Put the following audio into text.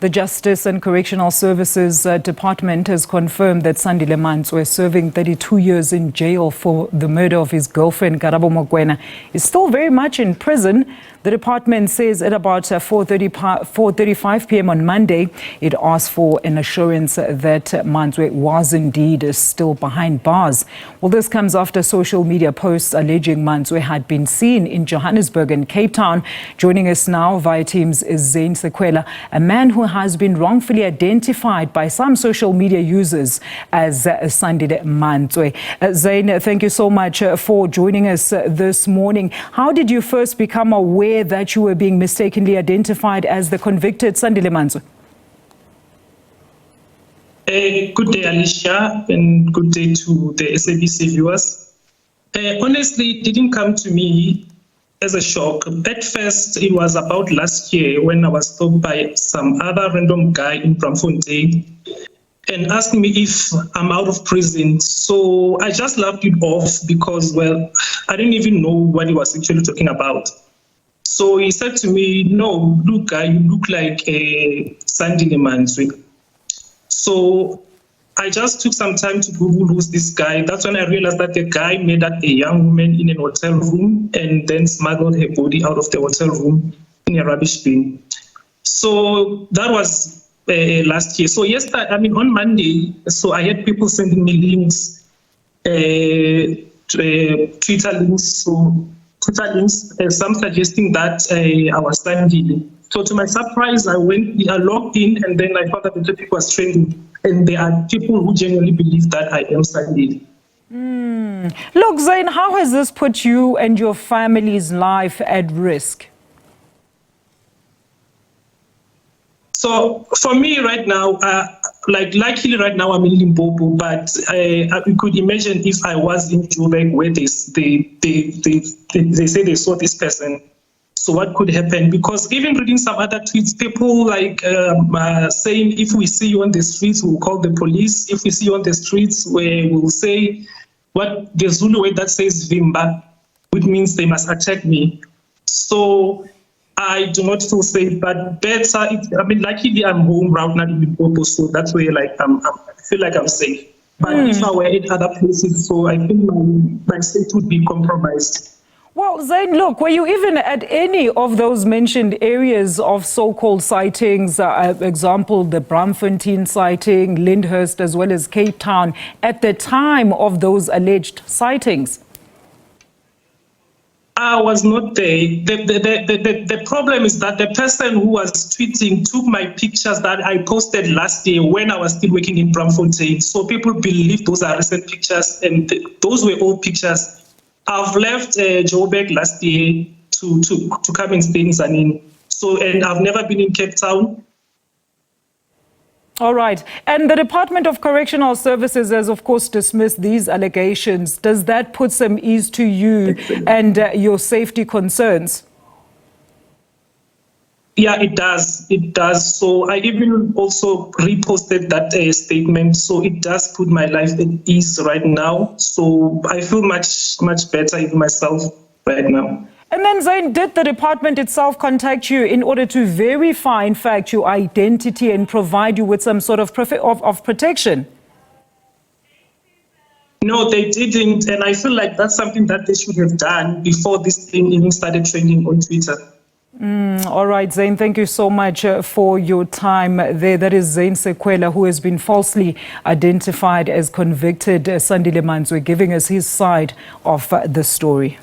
The Justice and Correctional Services Department has confirmed that Sandile Mantsoe, serving 32 years in jail for the murder of his girlfriend, Karabo Mokoena, is still very much in prison. The department says at about 4:35 p.m. on Monday, it asked for an assurance that Mantsoe was indeed still behind bars. Well, this comes after social media posts alleging Mantsoe had been seen in Johannesburg and Cape Town. Joining us now via Teams is Sandile, a man who has been wrongfully identified by some social media users as Sandile Mantsoe. Zain, thank you so much for joining us this morning. How did you first become aware that you were being mistakenly identified as the convicted Sandile Mantsoe? Good day, Alicia, and good day to the SABC viewers. Honestly, it didn't come to me as a shock. At first, it was about last year when I was stopped by some other random guy in Braamfontein and asked me if I'm out of prison. So I just laughed it off because, well, I didn't even know what he was actually talking about. So he said to me, "No, look, you look like a Sandile Mantsoe." So I just took some time to Google who's this guy. That's when I realized that the guy made up a young woman in an hotel room and then smuggled her body out of the hotel room in a rubbish bin. So that was last year. So yesterday, on Monday, so I had people sending me links, Twitter links, some suggesting that I was Sandile. So to my surprise, I logged in, and then I found that the topic was trending. And there are people who genuinely believe that I am Sandile. Look, Zain, how has this put you and your family's life at risk? So for me right now, luckily right now I'm in Limpopo, but I could imagine if I was in Joburg where they say they saw this person. So what could happen? Because even reading some other tweets, people saying, if we see you on the streets, we'll call the police. If we see you on the streets, we'll say what the Zulu way that says Vimba, which means they must attack me. So I do not feel safe, but better. Luckily I'm home right now in Limpopo, so that's where I feel like I'm safe. But if I were in other places, so I think my state would be compromised. Well, Zain, look, were you even at any of those mentioned areas of so-called sightings, example, the Braamfontein sighting, Lyndhurst, as well as Cape Town, at the time of those alleged sightings? I was not there. The problem is that the person who was tweeting took my pictures that I posted last year when I was still working in Braamfontein. So people believe those are recent pictures, and those were old pictures. I've left Joburg last year to come and stay in Zanin. And I've never been in Cape Town. All right. And the Department of Correctional Services has, of course, dismissed these allegations. Does that put some ease to you and your safety concerns? Yeah, it does. It does. So I even also reposted that statement. So it does put my life at ease right now. So I feel much better in myself right now. And then, Zain, did the department itself contact you in order to verify, in fact, your identity and provide you with some sort of protection? No, they didn't. And I feel like that's something that they should have done before this thing even started trending on Twitter. All right, Zain, thank you so much for your time there. That is Sandile, who has been falsely identified as convicted Sandile Mantsoe, giving us his side of the story.